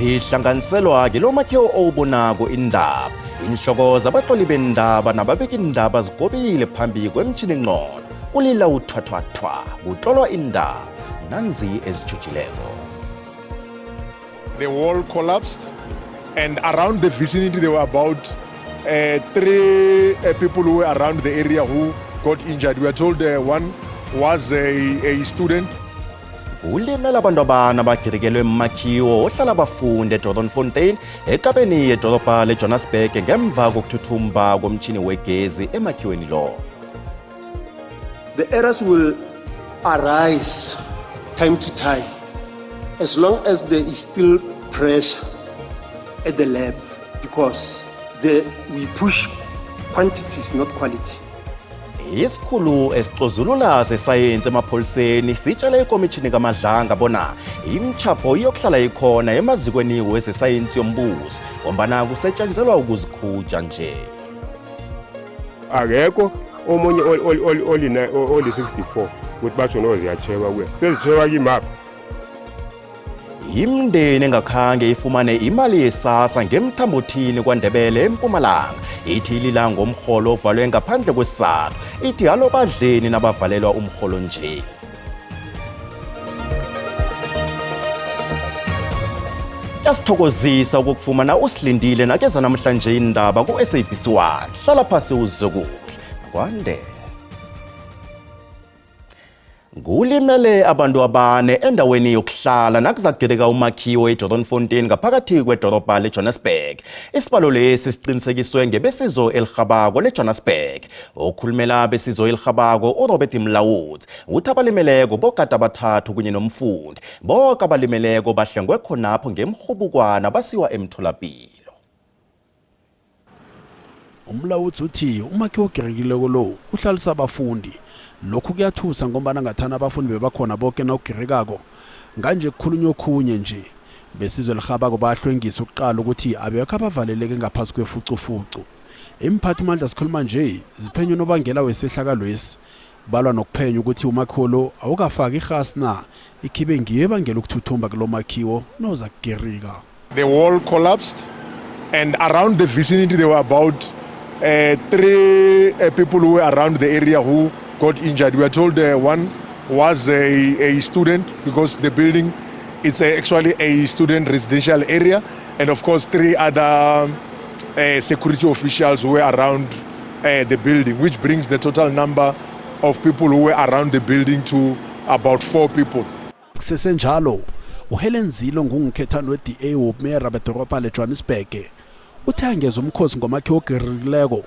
zihlanganiselwa ngelomakhiwo owubonako indaba. Inhloko zabahloli bendaba nababeka indaba zigobile phambi kwemtshini ngqondo. Kulila uthwathwathwa kuhlolwa indaba nanzi ezijujileko. The wall collapsed, and around the vicinity there were about 3 people who were around the area who got injured. We are told one was a student. Ulimela abantu abana bagirikelwe emakhiwo ohlala abafundi eJordanfontein ekabeni yedolobha leJohannesburg ngemva kokuthuthumba komtshini wegezi emakhiweni lo. The errors will arise time to time as long as there is still pressure at the lab, because we push quantities, not quality. Isikhulu esixozulula sesayensi emapholiseni sitshele ikomishini kaMadlanga bona imchapho iyokuhlala ikhona emazikweni wezesayensi yombuso ngombana kusetshenzelwa ukuzikhuja nje. Akekho omunye oli 64 ukuthi basho no ziyacheba kuye. Sezicheba kimapha. Imndeni engakhange ifumane imali yesasa ngemthambothini kwaNdebele eMpumalanga ithi ilila ngomholo ovalwe ngaphandle kwesizathu ithi halo badleni nabavalelwa umholo nje. Yasithokozisa ukufumana usilindile nakeza namhlanje indaba ku-SABC1 hlala phasi uzokudla kwande. Kulimele abantu abane endaweni yokuhlala nakuzagedeka umakhiwo eJordanfontein ngaphakathi kwedolobha leJohannesburg. Isibalo lesi siqinisekiswe ngebesizo elirhabako leJohannesburg. Okhulumela besizo elirhabako uRobert Mlawuthi uthi abalimeleko bogada bathathu kunye nomfundi bonke abalimeleko bahlengwe khonapho ngemrhubukwana basiwa emtholapilo. Umlawuthi uthi umakhiwo ogerekileko lo uhlalisa abafundi. Lokhu kuyathusa ngoba ngathana abafundi bebakhona bonke nawugirekako nganje kukhulunywa okhunye nje besizwe lirhabako bahlwengisa ukuqala ukuthi abekho abavaleleke ngaphasi kwefucufucu. Imphathimandla sikhuluma nje ziphenyo nobangela wesehlakalwesi balwa nokuphenya ukuthi umakhiwo lo awukafaki ihasi na ikhibe ngiye bangela ukuthuthumba kulomakhiwo noza kugerika. The wall collapsed, and around the vicinity there were about 3 people who were around the area who got injured. We are told one was a student, because the building it's actually a student residential area, and of course 3 other security officials who were around the building, which brings the total number of people who were around the building to about 4 people. Sesenjalo uHelen Zilo ngungkhethani weDA wobmera bedorobha leJohannesburg uthangeza umkhosi ngomakhiwo ogerekileko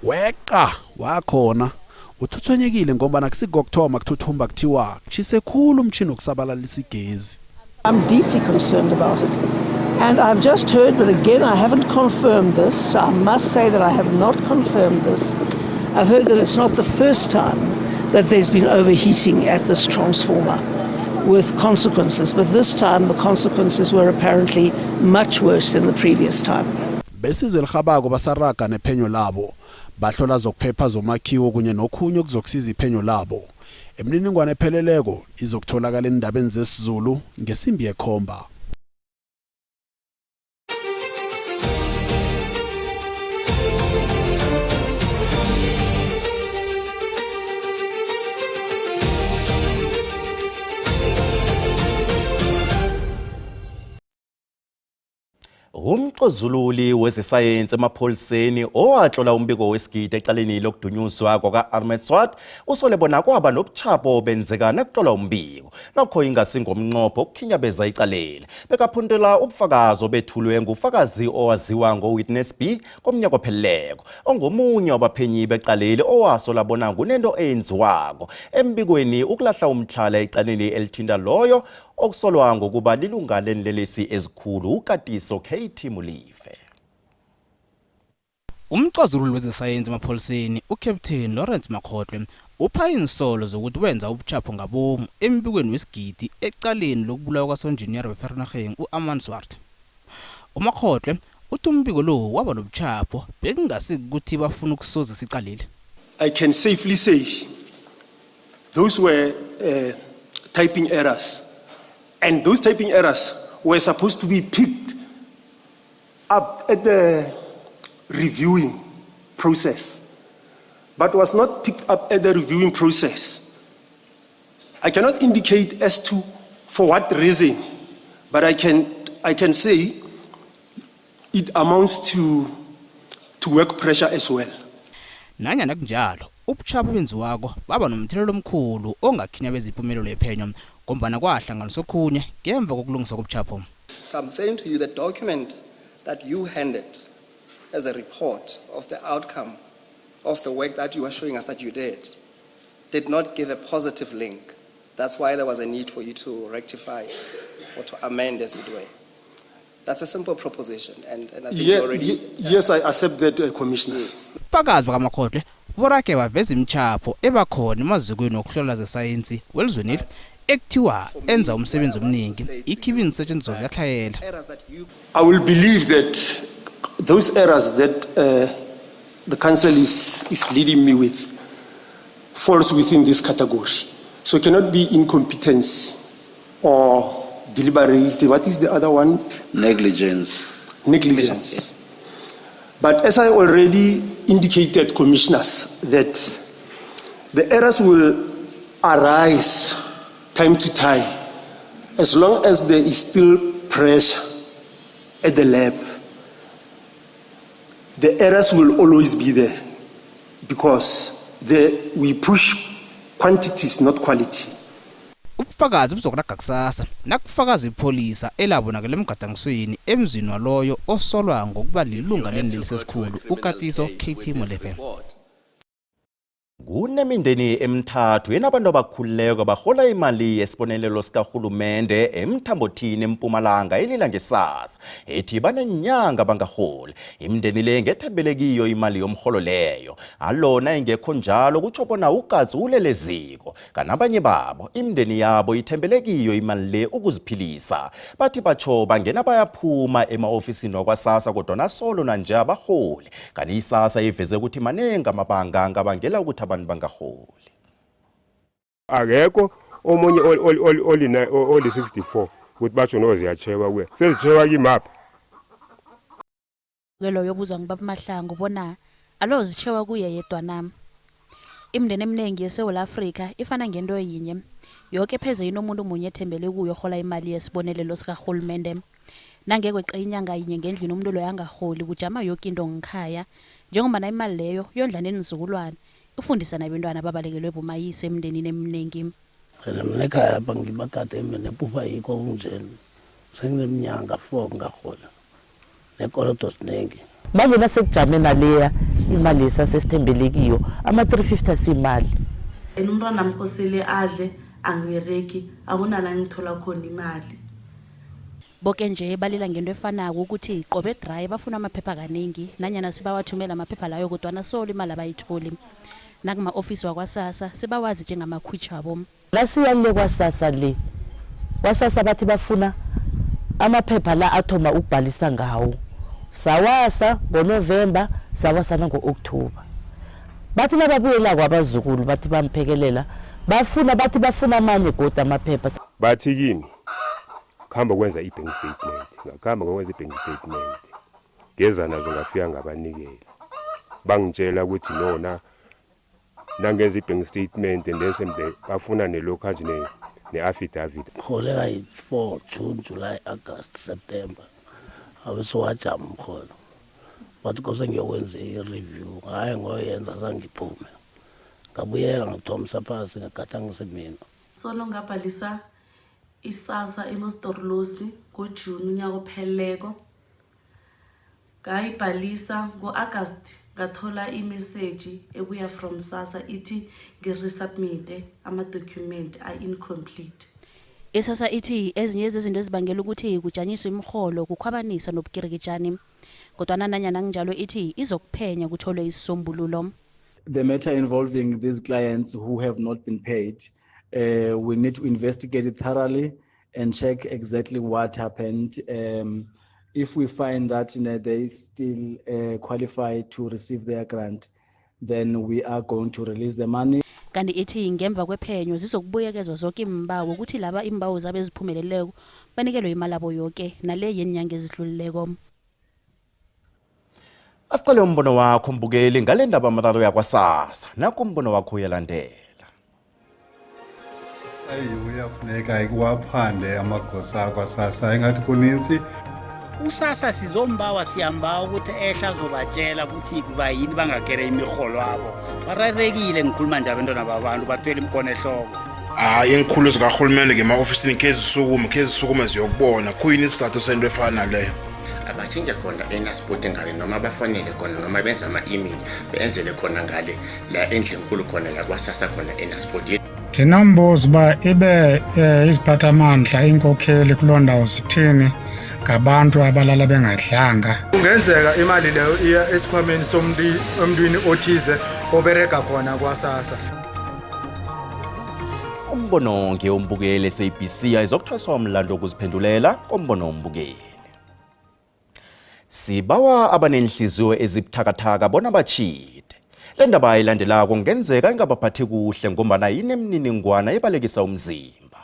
weqa wakhona uthuthwenyekile ngoba nakusikokuthoma kuthuthumba kuthiwa kuchise khulu umtshini wokusabalalisa igezi. I'm deeply concerned about it, and I've just heard, but again I haven't confirmed this, so I must say that I have not confirmed this. I've heard that it's not the first time that there's been overheating at this transformer with consequences, but this time the consequences were apparently much worse than the previous time. Besizwe lirhabako basaraga nephenyo labo bahlola zokuphepha zomakhiwo kunye nokhunye okuzokusiza iphenyo labo. Emniningwane epheleleko izokutholakala endabeni zesiZulu ngesimbi yekhomba. Umxozululi wezesayensi emapholiseni owatlola umbiko wesigidi ecaleni lokudunyuzwa kwaka-Ahmed Swart usole bona kwaba nobuchapho benzeka nakutlola umbiko nokho ingasingomnqopho ukukhinyabeza icaleni. Bekaphuntela ubufakazi obethulwe ngufakazi owaziwa ngo-Witness B komnyaka opheleleko ongomunye wabaphenyi becaleni owasola bona kunento eyenziwako embikweni ukulahla umtlhala ecaleni elithinta loyo okusolwa ngokuba lilunga lenlelesi ezikhulu uKatiso KT Mulife. Umxazululi wezesayensi emapholiseni uCaptain Lawrence Makhotlwe upha insolo zokuthi wenza ubuchapho ngabomu embikweni wesigidi ecaleni lokubulawa kwaSonjiniyari weVereeniging uAhmed Swart. uMakhotlwe uthi umbiko lo waba nobuchapho bekungasi bafuna ukusoza sicalile. I can safely say those were typing errors, and those typing errors were supposed to be picked up at the reviewing process, but was not picked up at the reviewing process. I cannot indicate as to for what reason, but I can say it amounts to work pressure as well. Nanyana kunjalo ubuchapho benziwako baba nomthelelo omkhulu ongakhinyabeza impumelelo yephenyo ngombana kwahlanganiswa okhunye ngemva kokulungiswa kobuchapho. So I'm saying to you, the document that you handed as a report of the outcome of the work that you are showing us that you did not give a positive link. That's why there was a need for you to rectify it or to amend, as it were. That's a simple proposition, and I think you already... Yes, I accept that, Commissioner. Yes. Ubufakazi bakaMakhotlwe borake baveza imchapho ebakhona emazikweni okuhlola zesayensi welizweni ekuthiwa enza umsebenzi omningi ikhibi insetshenziswa ziyahlahela. I will believe that those errors that the council is leading me with falls within this category. So it cannot be incompetence or deliberate. What is the other one? Negligence. Negligence. But as I already indicated, commissioners, that the errors will arise time to time as long as there is still pressure at the lab. The errors will always be there because we push quantities, not quality. Ubufakazi buzokuragga kusasa nakufakaza ipolisa elabonakala emgadangisweni emzini waloyo osolwa ngokuba lilunga lenileli sesikhulu uKatiso KT Molefe. Kunemindeni emithathu yenabantu abakhululeko bahola imali yesibonelelo sikahulumende eMthambothini eMpumalanga elila ngesasa ethi banenyanga bangaholi. Imindeni le ngethembelekiyo imali yomholo leyo alona ingekho njalo kutsho bona uGatsi uleleziko kanabanye babo imindeni yabo ithembelekiyo imali le ukuziphilisa bathi batsho bangena bayaphuma emaofisini wakwaSASSA kodwa nasolo nanje abaholi kanti iSASSA iveze ukuthi manenga amabanga ngabangela ukuthi abantu bangaholi. Akekho omunye oli 64 ukuthi batsho no ziyachewa kuye sezichewa kimapha lo yobuza ngibaba Mahlangu bona alo zichewa kuye yedwa nami. Imindeni eminingi yeSouth Africa ifana ngento yinye yonke pheze inomuntu munye ethembele kuyo hola imali yesibonelelo sikahulumende nangekweqa inyanga yinye ngendlini umuntu lo yangaholi kujama yonke into ngikhaya njengoba na imali leyo yondla nenizukulwane ufundisa nabantwana babalekelwe bumayise emndenini eminingi. Mina ekhaya bangibakade nepupa yikho kunjena sengineminyanga 4 ngahola nekolodo sinengi manje basekujameni naleya imali esasesithembelekiyo ama 350 simali umntwana namkosele adle angibereki akunala ngithola khona imali. Boke nje balila ngento efanako ukuthi qobe dry bafuna amaphepha kaningi nanyana sibawathumela amaphepha layo kodwa nasolo imali abayitholi nakuma office wakwaSASSA sibawazi njengamakhwichabo. La siyale kwaSASSA le kwaSASSA bathi bafuna amaphepha la athoma ukubhalisa ngawo sawasa ngoNovember sawasa ngoOctober bathi lababuyela kwabazukulu bathi bamphekelela bathi bafuna amanye kodwa amaphepha bathi kimi khamba kwenza i-bank statement ngakhamba ngokwenza i-bank statement ngeza nazo ngafika ngabanikela bangitshela ukuthi nona nangenza i-bank statement and then sembe bafuna ne-local ne-affidavit holela 4 June July August September awesowajama umkholo bathi kose ngiyokwenza i-review hayi ngoyenza sangiphume ngabuyela ngathomsa phasi ngagadangisa mina Solo ngabhalisa iSASSA eMostorlosi ngoJune unyaka opheleleko ngayibhalisa ngoAugust ngathola imessage ebuya from SASSA ithi ngiresubmit ama-document incomplete. iSASSA ithi ezinye izinto ezibangela ukuthi kujanyiswe imiholo kukhwabanisa nobukirikitshani kodwa nanyana kunjalo ithi izokuphenya kutholwe isisombululo. The matter involving these clients who have not been paid, we need to investigate it thoroughly and check exactly what happened. If we find that they still qualify to receive their grant, then we are going to release the money. Kanti ithi ngemva kwephenyo zizokubuyekezwa zonke imbawo ukuthi laba imbawo zabe ziphumeleleko banikelwe imali abo yonke nale yenyanga ezidlulileko. Asiqale umbono wakho mbukeli ngale ndaba amathathu yakwaSASSA. Naku umbono wakho uyalandela. Uyafuneka ikuwaphande amagosa akwaSASSA engathi kuninzi. uSASSA sizombawa siyambawa ukuthi ehla azobatshela ukuthi kuba yini bangagere imiholo wabo. Bararekile ngikhuluma nje abantwana babantu bathwele imkono ehloko. Inkhulu zikahulumeni ngema-ofisini kezisukume ziyokubona kuyini isizathu sento efana naleyo. Abatshintshe khona eNaspoti ngale noma bafanele khona noma benza ama-email benzele khona ngale la endlini enkulu khona yakwaSASSA khona eNaspoti. Ndinombuzo uba ibe iziphathamandla inkokheli kuloo ndawo zithini ngabantu abalala bengadlanga. Kungenzeka imali leyo iya esikhwameni somntwini othize obereka khona kwaSASSA. Umbono onke umbukeli SABC ayizokuthwaswa umlando wokuziphendulela kombono umbukeli. Sibawa abanenhliziyo ezibuthakathaka bona bachite. Le ndaba ayilandelako kungenzeka ingabaphathi kuhle ngombana yinemniningwana ebalekisa umzimba.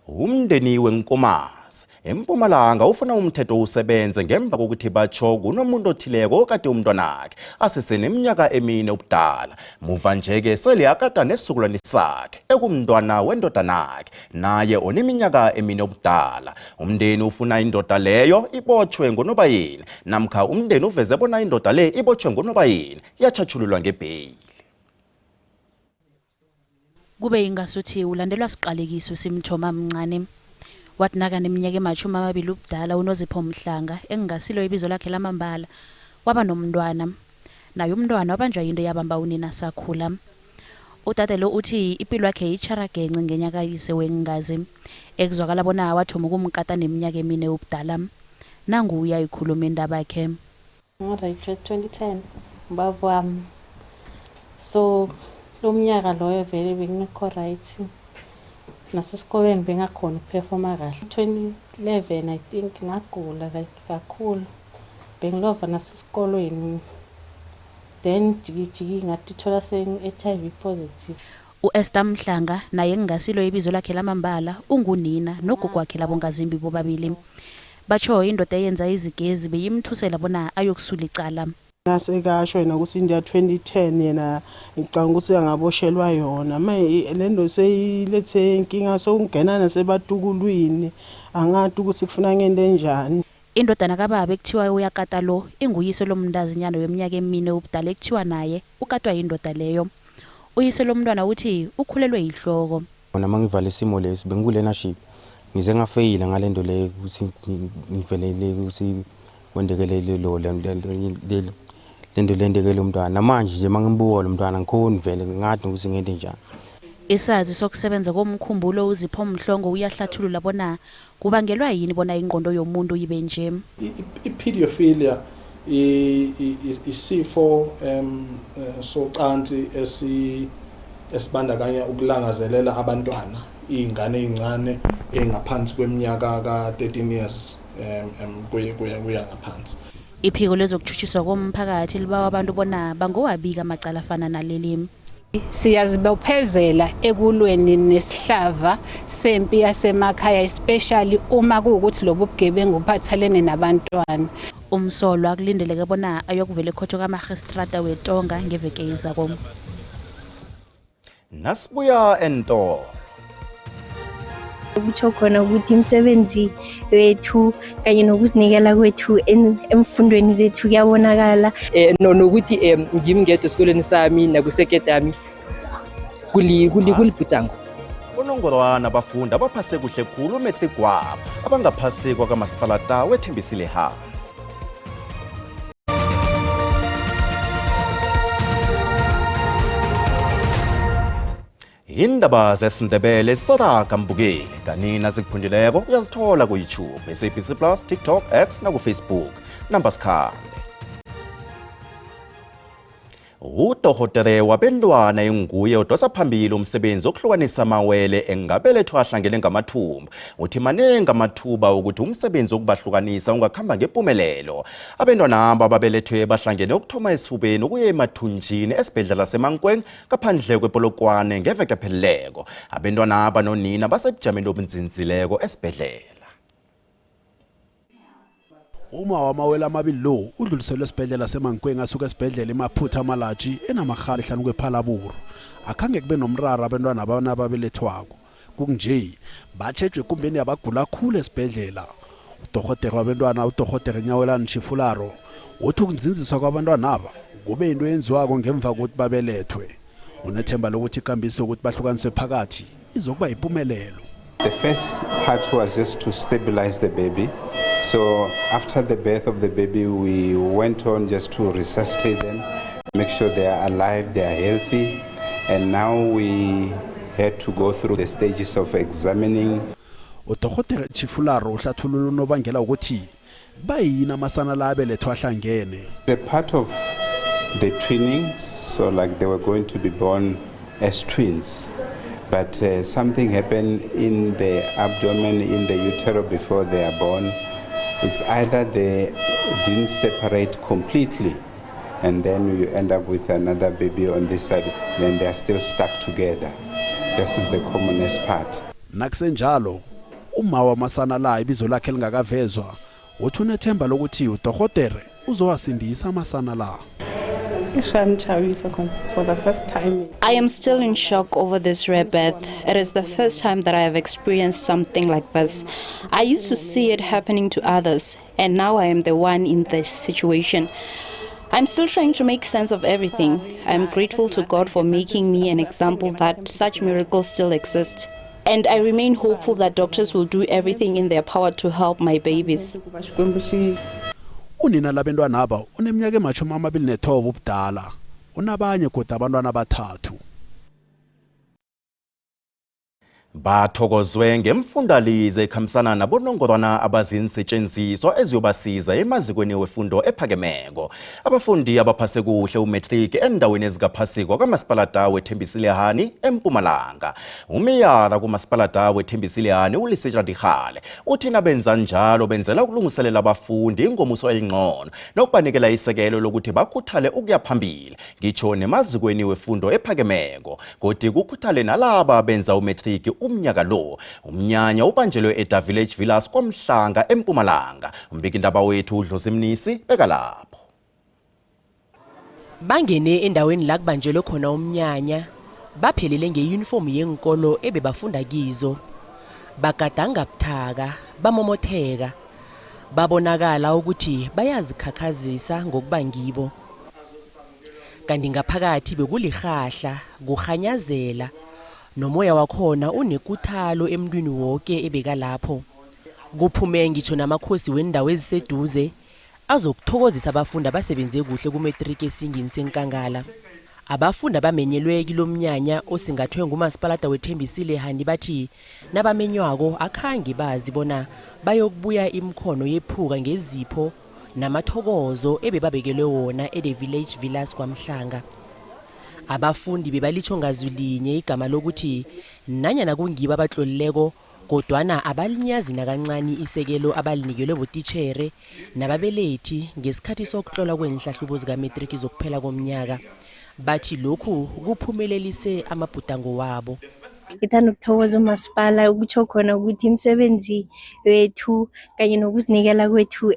Umndeni weNkomazi eMpumalanga ufuna umthetho usebenze ngemva kokuthi batsho kunomuntu othileko okade umntwanakhe aseseneminyaka emine ubudala. Muva nje-ke sele akada nesizukulwane sakhe ekumntwana wendodanakhe naye oneminyaka emine ubudala. Umndeni ufuna indoda leyo ibotshwe ngonobayini namkha umndeni uveze bona indoda le ibotshwe ngonobayini yatjhatjhululwa ngebheyili. Kube ingasuthi ulandelwa siqalekiso simthoma mncane. Wathi nakaneminyaka ema-20 ubudala uNozipho Mhlanga engasilo ibizo lakhe lamambala waba nomntwana. Naye umntwana wabanjwa yinto yabamba unina sakhula. Utata lo uthi impilo yakhe icharagenge ngenyaka yise wengazi. Ekuzwakala bona wathoma ukumkata neminyaka emine ubudala. Nangu uyayikhuluma indaba yakhe. Ngo-Rachel 2010 ubaba wami. So lo mnyaka loyo vele bengekho right. Nasesikoleni bengakhona ukuperforma kahle. 2011 I think ngagula kakhulu. Bengilova nasesikolweni. Then jiki ngatithola HIV positive. uEsther Mhlanga naye ngasilo ibizo lakhe lamambala ungunina nogogo wakhe labongazimbi bobabili. Batsho indoda eyenza izigezi beyimthusela bona ayokusula icala. Nasekasho yena ukuthi India 2010 yena ngicanga ukuthi angaboshelwa yona lento seyilethe inkinga sokungena nasebatukulwini angathi ukuthi kufuna ngento enjani. Indodana kababa ekuthiwa uyakata lo inguyise lomntazinyana weminyaka emine ubudala ekuthiwa naye ukatwa indoda leyo. Uyise lomntwana uthi ukhulelwe yihloko. Bona mangivala isimo lesi bengulearnership ngize ngafeyila ngalento le ukuthi ngivelele ukuthi kwendekele lo lento lendekele umntwana manje nje mangimbuka lo mntwana ngikhona vele ngathi ukuthi ngente njani. Isazi sokusebenza komkhumbulo uZipho Mhlongo uyahlathulula bona kubangelwa yini bona ingqondo yomuntu yibe nje. Pedophilia isifo socansi esibandakanya ukulangazelela abantwana ingane ezincane engaphansi kweminyaka ka13 years kuya ngaphansi. Iphiko lezokuthuthiswa komphakathi libawa abantu bona bangowabika amacala afana naleli. Siyazibophezela ekulweni nesihlava sempi yasemakhaya especially uma kuukuthi lobu bugebengu buphathelene nabantwana. Umsolwa akulindeleke bona ayokuvela ekhotho kaMagistrata weTonga ngeveke izako. Nasibuya entolo. Kutsho khona ukuthi imisebenzi wethu kanye nokuzinikela kwethu emfundweni zethu kuyabonakala nokuthi ngimi ngedwa esikoleni sami nakuseketami kulibhudango. Unongorwana abafundi abaphase kuhle khulu umatric wabo abangaphasikwa kamasipalata wethembisile ha. Indaba zesiNdebele sisaraga mbukeli kanina zikuphundileko uyazithola ku-YouTube, SABC Plus, TikTok, X naku-Facebook. Namba sikhambe. Udohotere wabentwana enguye udosa phambili umsebenzi wokuhlukanisa amawele engabelethwa ahlangene ngamathumba. Uthi manengi amathuba ukuthi umsebenzi wokubahlukanisa ungakhamba ngempumelelo. Abentwana aba babelethwe bahlangene ukuthoma esifubeni ukuya emathunjini esibhedlela seMankweng ngaphandle kwepolokwane ngeveke pheleleko. Abentwana aba nonina basebujameni obunzinzileko esibhedlela. Uma wamawela amabili lo udluliselwe esibhedlela seMankweng asuka esibhedlela eMaphutha Malaji enamahala ehlanu kwePhalaburu. Akhange kube nomrara abantwana ababelethwako. Kunje batshejwe kumbeni abagula kakhulu esibhedlela. Udokotela wabantwana udokotela Nyawelani Chifularo uthi ukunzinziswa kwabantwana aba kube into yenziwako ngemva kokuthi babelethwe. Unethemba lokuthi ikambiso ukuthi bahlukaniswe phakathi izokuba impumelelo. The first part was just to stabilize the baby. So after the birth of the baby, we went on just to resuscitate them, make sure they are alive, they are healthy. And now we had to go through the stages of examining. Udokotela Chifularo uhlathulula unobangela ukuthi bayini amasana la abelethwa ahlangene. The part of the twinning, so like they were going to be born as twins. But something happened in the abdomen, in the utero before they are born. It's either they didn't separate completely and then you end up with another baby on this side, then they are still stuck together. This is the commonest part. Nakusenjalo, uma wamasana la ibizo lakhe lingakavezwa, uthi unethemba lokuthi udokotela uzowasindisa amasana la. For the first time. I am still in shock over this rare birth. It is the first time that I have experienced something like this. I used to see it happening to others, and now I am the one in this situation. I'm still trying to make sense of everything. I am grateful to God for making me an example that such miracles still exist. And I remain hopeful that doctors will do everything in their power to help my babies. Unina labantwana aba uneminyaka ema-29 ubudala. Unabanye kodwa abantwana abathathu. Bathokozwe ngemfundalize ekhambisana nabonongorwana abazinsetshenziswa eziyobasiza emazikweni wefundo ephakemeko. Abafundi abaphase kuhle umatric endaweni ezikaphasiko kaMasipalata weThembisilehani eMpumalanga. Umeyara kuMasipalata weThembisilehani uLisetja Dihale uthi nabenza njalo benzela ukulungiselela abafundi ngomuso elingcono nokubanikela isekelo lokuthi bakhuthale ukuya phambili ngitsho nemazikweni wefundo ephakemeko. Kodwa kukhuthale nalaba benza umatric umnyaka lo. Umnyanya ubanjelwe eDa Village Villas kwaMhlanga eMpumalanga. Umbikindaba wethu uDlozi Mnisi beka lapho. Bangene endaweni la kubanjelwe khona umnyanya baphelele ngeuniform yenkolo ebebafunda kizo. Bagadanga buthaka, bamomotheka. Babonakala ukuthi bayazikhakhazisa ngokuba ngibo. Kanti ngaphakathi bekulihahla, kukhanyazela. Nomoya wakhona unekuthalo emntwini wonke ebeka lapho. Kuphume ngitsho namakhosi wendawo eziseduze azokuthokozisa abafundi abasebenze kuhle kumatric esingini senkangala. Abafundi abamenyelwe kilomnyanya osingathwe nguMasipalata weThembisilehani bathi nabamenywako akhange bazi bona bayokubuya imkhono yephuka ngezipho namathokozo ebebabekelwe wona eThe Village Villas kwaMhlanga. Abafundi bebalitsho ngazulinye igama lokuthi nanyana kungiba abatlolileko kodwana abalinyazi nakancane isekelo abalinikelwe botitshere nababelethi ngesikhathi sokutlola kwenhlahlubo zikametric zokuphela komnyaka. Bathi lokhu kuphumelelise amabhudango wabo. Ngithanda ukuthokoza uMasipala ukutsho khona ukuthi imisebenzi wethu kanye nokuzinikela kwethu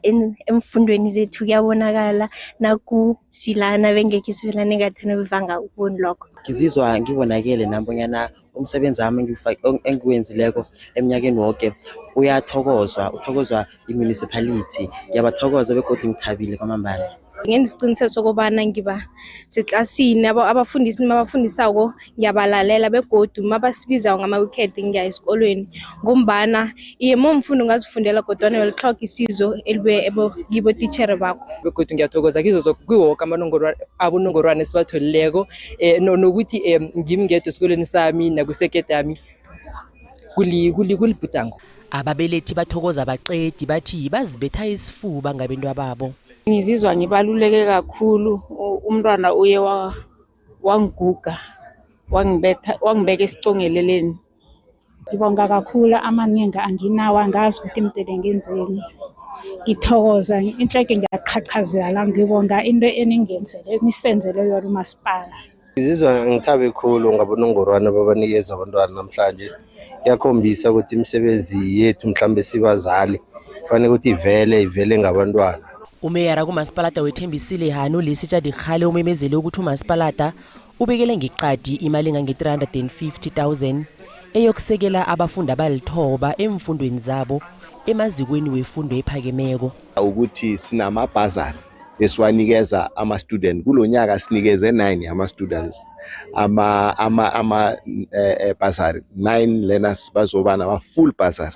emfundweni zethu kuyabonakala nakusilana bengekho sivelane ngathana bevanga ukubona lokho. Ngizizwa ngibonakele nambonyana umsebenzi wami engiwenzileko eminyakeni wonke uthokozwa i-municipality. Ngiyabathokoza begodwa ngithabile kwamambala. Ngenza isiqiniseko sokubana ngiba seklasini abafundisi mabafundisako ngiyabalalela begodu mabasibizayo ngama-weekend ngiya esikolweni ngombana iye momfundo ngazifundela kodwana welihloga isizo elibuye kibo titshere bakho. Begodu ngiyathokoza kiwoke abonongorwana esibatholileko nokuthi ngimi ngedwa esikolweni sami nakusekete yami kulibhudango. Ababelethi bathokoza abaqedi bathi bazibetha isifuba ngabentwa babo. Ngizizwa ngibaluleke kakhulu, umntwana uye wangiguga wangibeka esicongeleleni. Ngibonga kakhulu amaningi anginawo angazi ukuthi imdele ngenzeni. Ngithokoza inhleke ngiyaqhaqhazela ngibonga into eningenzele nisenzele yona uMasipala. Ngizizwa ngithabe khulu ngabonongorwana babanikeza abantwana namhlanje. Yakhombisa ukuthi imisebenzi yethu mhlambe sibazali kufanele ukuthi ivele ngabantwana. Umeyara kumasipalata wethembisile Hanu Lesitsha Dikgale umemezele ukuthi umasipalata ubekele ngeqadi imali engange-350,000 eyokusekela abafundi abalithoba emfundweni zabo emazikweni wefundo ephakemeko. Ukuthi sinamabhazari esiwanikeza ama-student kulonyaka sinikeze 9 ama-students bhazari 9 learners bazoba nama-full bhazari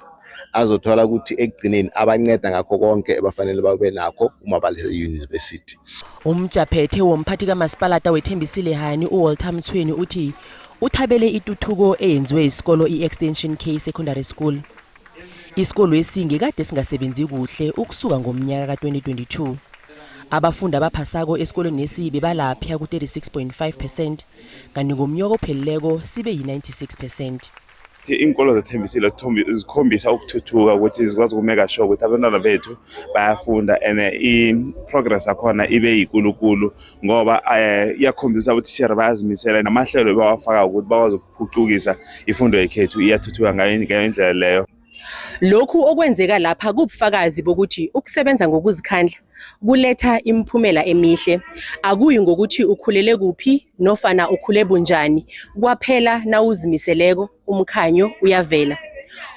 azothola ukuthi ekugcineni abanceda ngakho konke abafanele babe nakho uma bale university. Umjaphethe womphathi kamasipalata wethembisile Hani uWalter Mthweni uthi uthabele ituthuko eyenziwe isikolo i-Extension K Secondary School. Isikolo esinge kade singasebenzi kuhle ukusuka ngomnyaka ka-2022. Abafundi abaphasako esikoleni esibe balapha ku-36.5% kanti ngomnyaka opheleleko sibe yi-96%. Inkolo zethembisile zikhombisa ukuthuthuka ukuthi zikwazi ukumeka sure ukuthi abantwana bethu bayafunda and i-progress akhona ibe yikulukulu ngoba iyakhombisa ukuthi teacher bayazimisela namahlelo bawafaka ukuthi bakwazi ukuphucukisa ifundo yekhethu iyathuthuka ngayo indlela leyo. Lokhu okwenzeka lapha kubufakazi bokuthi ukusebenza ngokuzikhandla kuletha imiphumela emihle. Akuyi ngokuthi ukhulele kuphi nofana ukhule bunjani, kwaphela nawuzimiseleko umkhanyo uyavela.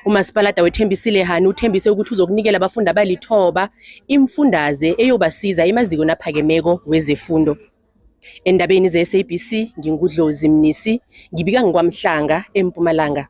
Umasipalata wethembisile Hani uthembise ukuthi uzokunikela abafundi abalithoba imfundaze eyobasiza emaziko naphakemeko wezefundo. Endabeni ze-SABC ngingudlozi Mnisi, ngibika ngikwaMhlanga eMpumalanga.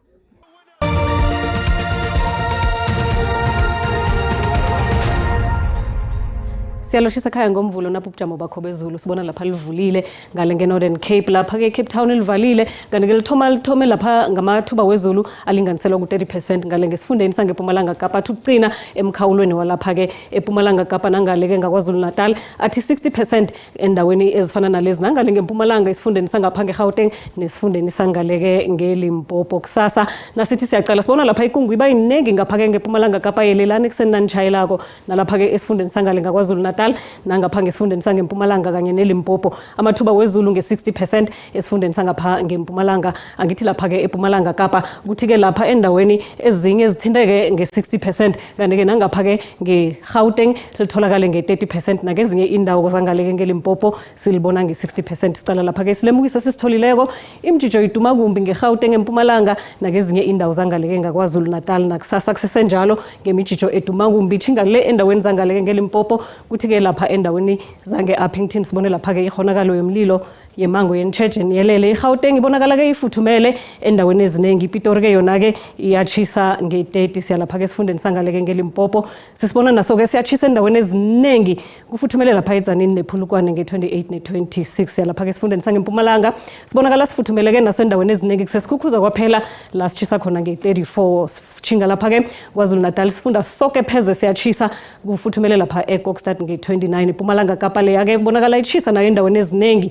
Siyaloshisa khaya ngomvulo napho ubujamo bakho bezulu sibona lapha livulile ngale ngeNorthern Cape lapha ke Cape Town livalile kanti ke lithome lapha ngamathuba wezulu alinganiselwa ku-30% ngale ngesifundeni sangePumalanga Kapa ukucina emkhawulweni walapha ke ePumalanga Kapa nangale ke ngaKwaZulu Natal athi 60% endaweni ezifana nalezi nangale ngeMpumalanga isifundeni sangapha ngeGauteng nesifundeni sangale ke ngeLimpopo kusasa nasithi siyacala sibona lapha ikungu iba iningi ngapha ke ngePumalanga Kapa yelelana kusenani chayelako nalapha ke esifundeni sangale ngaKwaZulu Natal nangapha ngesifundeni sangeMpumalanga kanye neLimpopo amathuba wezulu nge-60% esifundeni sangapha ngeMpumalanga angithi lapha ke ePumalanga Kapa kuthi ke lapha endaweni ezinye ezithinteke nge-60% kanti ke nangapha ke ngeGauteng litholakale nge-30% nakezinye indawo zangale ke ngeLimpopo silibona nge-60%. Sicala lapha ke silemukise sisitholileko imjijo iduma kumbi ngeGauteng eMpumalanga nakezinye indawo zangale ke ngaKwaZulu Natal nakusasa kusesenjalo ngemijijo eduma kumbi thingale endaweni zangale ke ngeLimpopo kuthi ke lapha endaweni zange Uppington sibone lapha ke ihonakalo yomlilo yemango yenitsheje niyelele iGauteng ibonakala ke ifuthumele endaweni eziningi iPitori ke yona ke iyachisa nge-30 siyalapha ke sifundeni sangale ke ngeLimpopo sisibona naso ke siyachisa endaweni eziningi kufuthumele lapha eZanini nePhulukwane nge-28 ne-26 siyalapha ke sifundeni sangeMpumalanga sibonakala sifuthumele ke nasendaweni eziningi kusesikhukhuza kwaphela la sichisa khona nge-34 sichinga lapha ke KwaZulu Natal sifunda sonke pheze siyachisa kufuthumele lapha eKokstad nge-29 iPumalanga Kapa leya ke kubonakala ichisa nayo endaweni eziningi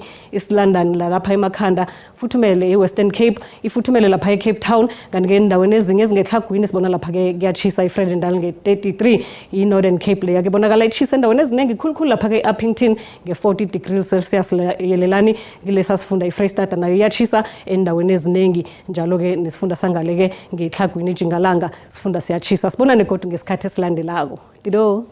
London lapha emakhanda futhumele eWestern Cape ifuthumele lapha eCape Town kanti ke endaweni ezinye ezingehlagwini sibona lapha ke kuyachisa iFredendal nge-33 iNorthern Cape leya ke bonakala ichisa endaweni eziningi khulukhulu lapha ke Uppington nge-40 degrees Celsius yelelani kilesa sifunda iFreystata nayo iyachisa endaweni eziningi njalo ke nesifunda sangale ke ngehlagwini iJingalanga sifunda siyachisa sibona negodu ngesikhathi esilandelako tido